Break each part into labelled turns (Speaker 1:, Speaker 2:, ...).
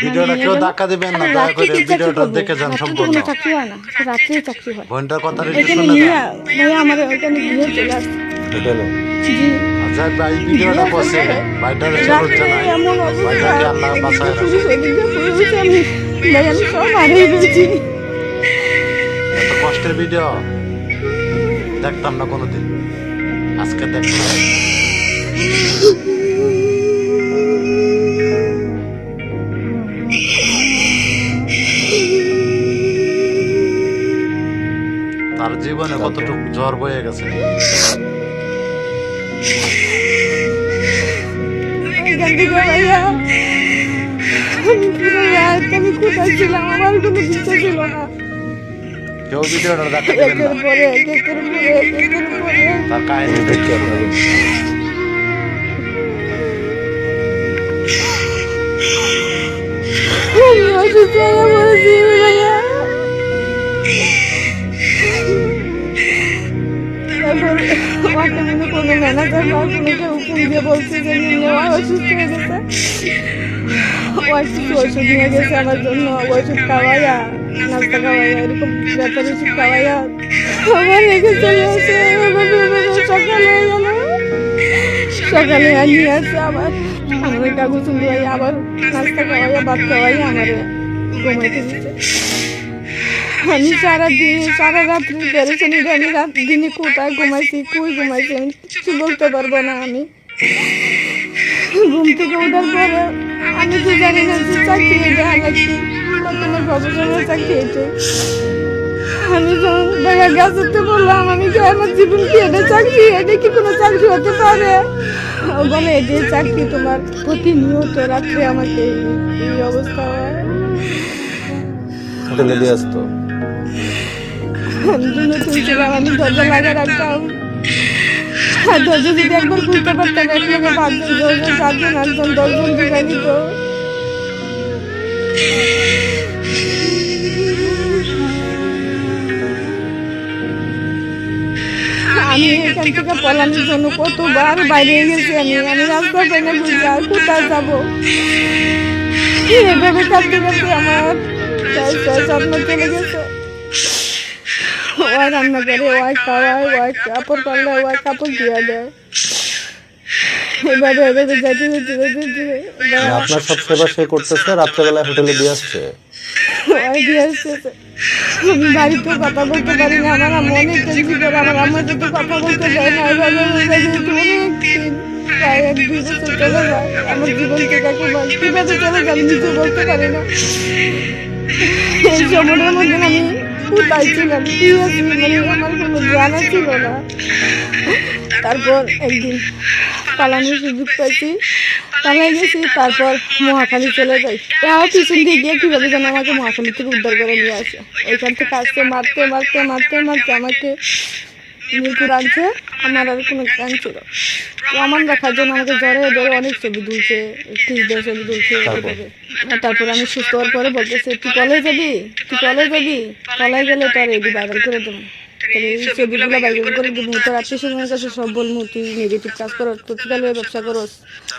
Speaker 1: ভিডিওটা কেউ ধাক্কা দিবেন না, দয়া করে ভিডিওটা দেখে যান সম্পূর্ণ।
Speaker 2: চাকরি হয় না, রাত্রে চাকরি হয়।
Speaker 1: বোনটার কথা একটু
Speaker 2: এখানে
Speaker 1: শুনে
Speaker 2: নিয়ে
Speaker 1: যান।
Speaker 2: ভাইয়া আমার ওখানে গিয়ে চলে আসছে।
Speaker 3: হোটেলে
Speaker 2: জি
Speaker 1: আচ্ছা ভাই, ভিডিওটা বসে ভাইটারে চলুন জানাই,
Speaker 2: এমন অবস্থা,
Speaker 1: ভাইটাকে আল্লাহ বাঁচায় রাখুন।
Speaker 2: পুলিশ ওদিকে পুলিশ, আমি সব হারিয়ে ফেলছি।
Speaker 1: এত কষ্টের ভিডিও দেখতাম না কোনোদিন, আজকে দেখলাম। তার জীবনে কতটুকু জ্বর বয়ে গেছে।
Speaker 2: এখান থেকে ভাইয়া আমি পুরো রাত আমি কোথায় ছিলাম, আমার কোনো দিশা ছিল না।
Speaker 1: কেউ ভিডিওটা দেখা দেবেন
Speaker 2: একের
Speaker 1: না,
Speaker 2: পরে একের পরে
Speaker 1: তার কাহিনী দেখতে আপনাদের।
Speaker 2: আমি অসুস্থ হয়ে পড়েছি ভাইয়া। তারপর ওকে মনে কোনো ম্যানেজার বা কোনো কেউ ফোন দিয়ে বলছে যে নেওয়া অসুস্থ হয়ে গেছে, ও কিছু ওষুধ নিয়ে গেছে আমার জন্য, ওষুধ খাওয়াইয়া নাস্তা খাওয়াইয়া এরকম ব্যাপার ওষুধ খাওয়াইয়া আমার রেখে চলে আসে। সকাল হয়ে গেল, সকালে নিয়ে আসছে আবার আমার কাগজ দিয়ে আবার নাস্তা খাওয়াইয়া ভাত খাওয়াইয়া আমার ঘুমাইতে দিচ্ছে। আমি সারা রাত্রি পেরেছেন, আমি দিনে কোথায় ঘুমাইছি কই ঘুমাইছি আমি কিছু বলতে পারবো না। আমি ঘুম থেকে ওঠার পরে আমি তো জানি না যে চাকরি এটা নাকি কোনো প্রফেশনাল চাকরি এটা। আমি যখন ভাইয়া গাছতে বললাম আমি কি আমার জীবন কি এটা চাকরি, এটা কি কোনো চাকরি হতে পারে? ও বলে এটাই চাকরি, তোমার প্রতিনিয়ত রাত্রে আমাকে এই অবস্থা হয়।
Speaker 3: হোটেলে দিয়ে আসতো।
Speaker 2: আমি তো নতুন ছিলাম, আমি দরজা লাগা রাখতাম, আর দরজা যদি একবার খুলতে পারতাম এক লোকে 5 জন 10 জন 7 জন 8 জন 10 জন ঢুকে দিত। আমি এখান থেকে পলানোর জন্য কতবার বাইরে গেছি, আমি রাস্তা পাই না, বুঝি আর কোথায় যাবো। এভাবে কাঁদতে কাঁদতে আমার 6-7 মাস চলে গেছে। ওই রান্না করে, ওই খাওয়ায়, ওই কাপড় পাল্লায়, ওই কাপড় দিয়ে দেয়। এভাবে এভাবে যেতে যেতে যেতে যেতে
Speaker 3: আপনার সব সেবা সে করতেছে, রাত্রেবেলায় হোটেলে দিয়ে আসছে।
Speaker 2: ওই দিয়ে আসতেছে। আমি বাড়িতেও কথা বলতে পারি না, আমার আম্মু অনেক টেনশন করে, আমার আম্মার সাথে কথা বলতে দেয় না। এভাবে অনেকদিন প্রায় 1-2 বছর চলে যায় আমার জীবন থেকে। কিভাবে চলে যায় আমি নিজে বলতে পারি না। এই সময়ের মধ্যে আমি কোথায় ছিলাম, কি আছি, মানে আমার কোনো জানা ছিল না। তারপর একদিন পালানোর সুযোগ পাইছি, পালাই গেছি। তারপর মহাখালী চলে যাই, এও পিছন দিয়ে গিয়ে কীভাবে যেন আমাকে মহাখালী থেকে উদ্ধার করে নিয়ে আসে। ওইখান থেকে আসতে মারতে মারতে মারতে মারতে আমাকে মিরপুর আনছে। আমার আর কোনো গান ছিল প্রমাণ রাখার জন্য আমাকে জ্বরে ধরে অনেক ছবি তুলছে, 30 দিয়ে ছবি তুলছে। তারপর আমি সুস্থ হওয়ার পরে বলতেছে তুই কলেজ যাবি, তুই কলেজ যাবি, কলেজ গেলে তোর এডি ভাইরাল করে দেবো, তাহলে এই ছবিগুলো ভাইরাল করে দেবো, তোর আত্মীয়-স্বজনের কাছে সব বলবো তুই নেগেটিভ কাজ করো, তুই তাহলে ব্যবসা করস।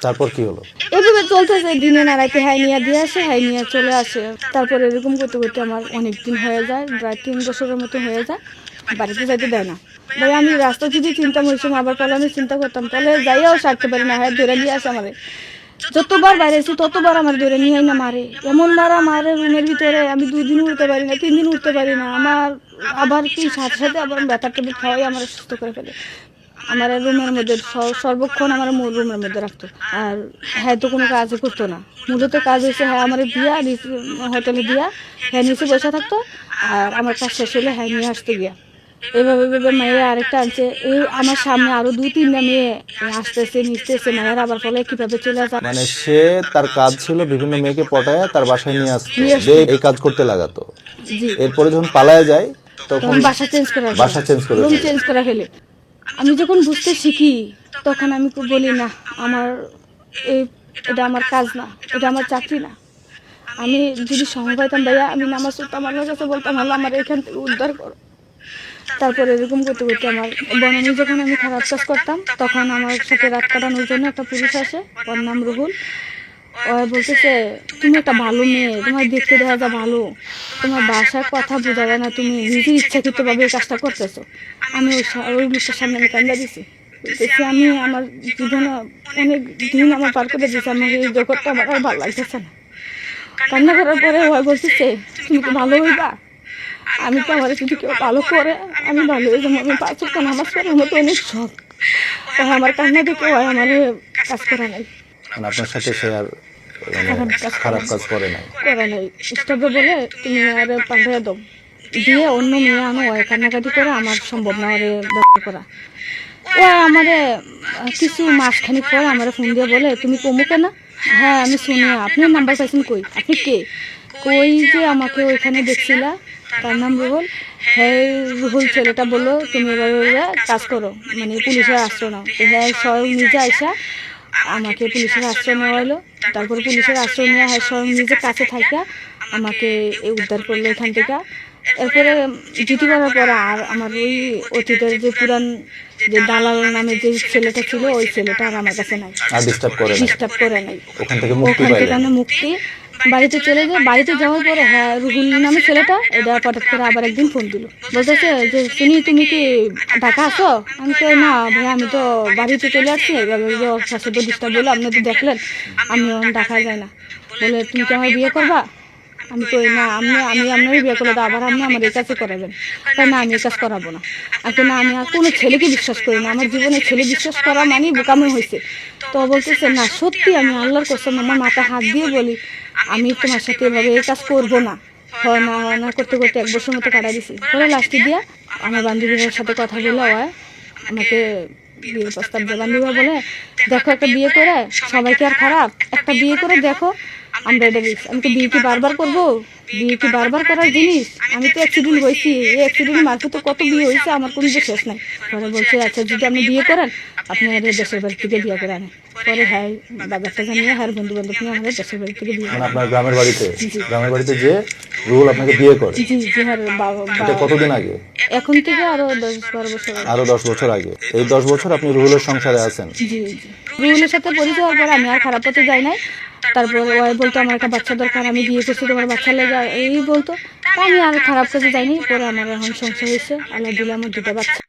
Speaker 3: তারপর কি হলো?
Speaker 2: এভাবে চলতেছে, দিনে না রাতে হাই নিয়ে দিয়ে আসে, হাই নিয়ে চলে আসে। তারপর এরকম করতে করতে আমার অনেক দিন হয়ে যায়, প্রায় 3 বছরের মতো হয়ে যায়। বাড়িতে যাইতে দেয় না ভাই। আমি রাস্তা যদি চিন্তাম ওই সময় আবার পালানোর চিন্তা করতাম, তাহলে যাইয়াও সারতে পারি না, হ্যাঁ ধরে নিয়ে আসে আমারে। যতবার বাইরে এসে ততবার আমার ধরে নিয়ে না মারে, এমন মারা মারে রুমের ভিতরে, আমি 2 দিন উঠতে পারি না, 3 দিন উঠতে পারি না। আমার আবার কি সাথে সাথে আবার ব্যথার ট্যাবলেট খাওয়াই আমার সুস্থ করে ফেলে। আমার রুমের মধ্যে সর্বক্ষণ আমার রুমের মধ্যে রাখতো। আর হ্যাঁ তো কোনো কাজই করতো না, মূলত কাজ হয়েছে হ্যাঁ আমার দিয়া হোটেলে দিয়া হ্যাঁ নিচে বসে থাকতো, আর আমার কাজ শেষ হলে হ্যাঁ নিয়ে আসতে গিয়া এইভাবে ভেবে মেয়ে আরেকটা আনছে। এই আমার সামনে আরো 2-3টা মেয়ে আসতেছে নিচতেছে, মেয়ের আবার ফলে কিভাবে চলে আসে।
Speaker 3: মানে সে তার কাজ ছিল বিভিন্ন মেয়েকে পটায় তার বাসায় নিয়ে আসতো, যে এই কাজ করতে লাগাতো। এরপরে যখন পালায় যায় তখন
Speaker 2: বাসা চেঞ্জ করে
Speaker 3: রুম
Speaker 2: চেঞ্জ করে ফেলে। আমি যখন বুঝতে শিখি তখন আমি বলি না, আমার এটা আমার কাজ না, এটা আমার চাকরি না। আমি যদি সময় পাইতাম ভাইয়া আমি নামাজ পড়তাম, আমার কাছে বলতাম আল্লাহ আমার এখান থেকে উদ্ধার করো। তারপর এরকম করতে করতে আমার বনানি যখন আমি খারাপ কাজ করতাম তখন আমার সাথে রাত কাটানোর জন্য একটা পুরুষ আসে, ওর নাম রুহুল। ও বলতেছে তুমি একটা ভালো মেয়ে, তোমার দেখতে দেখা যা ভালো, তোমার বাসার কথা বোঝা যায় না, তুমি নিজের ইচ্ছাকৃতভাবে এই কাজটা করতেছো। আমি ওই লোকটার সামনে আমি কান্দা দিছি, বলতেছি আমি আমার জীবনে অনেক দিন আমার পার করে দিয়েছি, আমাকে এই জগৎটা আমার আর ভালো লাগতেছে না। কান্না করার পরে ও বলতেছে তুমি কি ভালো হইবা? আমি তো আমার যদি কেউ ভালো করে আমি ভালো হয়ে যাবো, আমি 5 ওয়াক্ত নামাজ পড়ার মতো অনেক শখ। ও আমার কান্না দেখে ও আমার কাজ করা নাই,
Speaker 3: মানে আপনার সাথে সে আর খারাপ কাজ করে নাই।
Speaker 2: করা নাই। স্টপে বলে তুমি আর পাল্টে দাও, দিয়ে অন্য মেয়ে আনো, ওই কান্নাকাটি করে আমার সম্ভব না ওরে ব্যবহার করা। ও আমারে কিছু মাসখানিক পর আমার ফোন দিয়ে বলে তুমি কমুকে না? হ্যাঁ আমি শুনি, আপনার নাম্বার পাইছেন কই? আপনি কে? কই যে আমাকে ওইখানে দেখছিলা, তার নাম রুহুল। হ্যাঁ রুহুল ছেলেটা বললো তুমি এবার কাজ করো, মানে পুলিশের আশ্রয় নাও। তো হ্যাঁ স্বয়ং নিজে আইসা আমাকে পুলিশের আশ্রয় নেওয়া হলো। তারপরে পুলিশের আশ্রয় নেওয়া হয়, স্বয়ং নিজের কাছে থাকা আমাকে উদ্ধার করলো এখান থেকে। এরপরে জিটি করার পরে আর আমার ওই অতীতের যে পুরান যে দালাল নামে যে ছেলেটা ছিল, ওই ছেলেটা আর আমার কাছে নাই,
Speaker 3: আর ডিস্টার্ব করে
Speaker 2: নাই।
Speaker 3: ওখান থেকে মুক্তি
Speaker 2: ওখান থেকে
Speaker 3: পাইলেন।
Speaker 2: আমি মুক্তি, বাড়িতে চলে যাই। বাড়িতে যাওয়ার পরে হ্যাঁ রুহুল নামে ছেলেটা এটা হঠাৎ করে আবার একদিন ফোন দিল, বলতেছে যে শুনি তুমি কি ঢাকা আসো? আমি কই না ভাই আমি তো বাড়িতে চলে আসছি, এভাবে ওর সাথে তো ডিস্টার্ব হলো, আপনি তো দেখলেন আমি ঢাকা যাই না। বলে তুমি কি আমার বিয়ে করবা? আমি কই না আমি আপনারই বিয়ে করলে তো আবার আপনি আমার এই কাজে করাবেন। তাই না আমি এই কাজ করাবো না। আর না আমি আর কোনো ছেলেকে বিশ্বাস করি না, আমার জীবনে ছেলে বিশ্বাস করা মানে বোকামি হয়েছে। তো বলতেছে না সত্যি আমি আল্লাহর কসম আমার মাথা হাত দিয়ে বলি আমি তোমার সাথে এভাবে এই কাজ করবো না। হয় না করতে করতে 1 বছর মতো কাটা দিছি। পরে লাস্টে দিয়া আমার বান্ধবীদের সাথে কথা বলে হয় আমাকে বিয়ের প্রস্তাব দেয়। বান্ধবীরা বলে দেখো একটা বিয়ে করে সবাই কি আর খারাপ, একটা বিয়ে করে দেখো আমরা এটা রিস্ক। আমি তো বিয়ে কি বারবার করবো? বিয়ে কি বারবার করার জিনিস? আমি তো অ্যাক্সিডেন্ট হয়েছি, এই অ্যাক্সিডেন্ট মারফতে কত বিয়ে হয়েছে, আমার কোনো শেষ নাই। পরে বলছে আচ্ছা যদি আপনি বিয়ে করেন আপনি দেশের বাড়ি থেকে বিয়ে করে আনেন। পরে হ্যাঁ বাজারটা জানিয়ে হ্যাঁ বন্ধু বান্ধব নিয়ে আমাদের দেশের বাড়ি থেকে বিয়ে
Speaker 3: মানে আপনার গ্রামের বাড়িতে যে রুহুল আপনাকে বিয়ে করে।
Speaker 2: জি জি হ্যাঁ
Speaker 3: এটা কতদিন আগে?
Speaker 2: এখন থেকে আরো 10-12 বছর আগে।
Speaker 3: আরো 10 বছর আগে। এই 10 বছর আপনি রুহুলের সংসারে আছেন।
Speaker 2: জি জি রুহুলের সাথে পরিচয় হওয়ার পরে আমি আর খারাপ পথে যাই নাই। তারপর ওই বলতো আমার একটা বাচ্চা দরকার, আমি বিয়ে করছি তোমার বাচ্চা লেগে, এই বলতো। তা আমি আর খারাপ কাজে যাইনি। পরে আমার এখন সংসার হয়েছে, আল্লাহ দিলে আমার 2টা বাচ্চা।